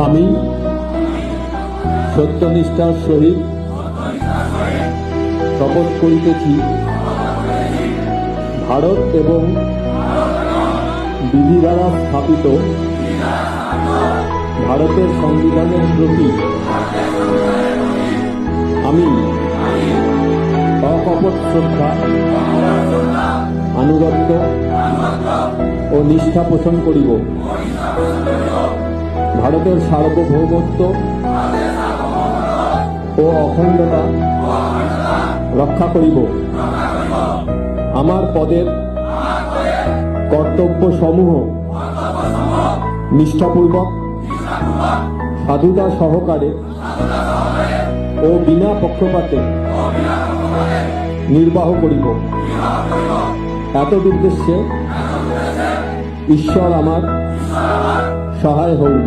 আমি সত্যনিষ্ঠার সহিত শপথ করিতেছি ভারত এবং বিধি দ্বারা স্থাপিত ভারতের সংবিধানের প্রতি আমি অকপট শ্রদ্ধা, আনুগত্য ও নিষ্ঠা পোষণ করিব। ভারতের সার্বভৌমত্ব ও অখণ্ডতা রক্ষা করিব। আমার পদের কর্তব্য সমূহ নিষ্ঠাপূর্বক, সাধুতা সহকারে ও বিনা পক্ষপাতে নির্বাহ করিব। এতদুদ্দেশ্যে ঈশ্বর আমার সহায় হউন।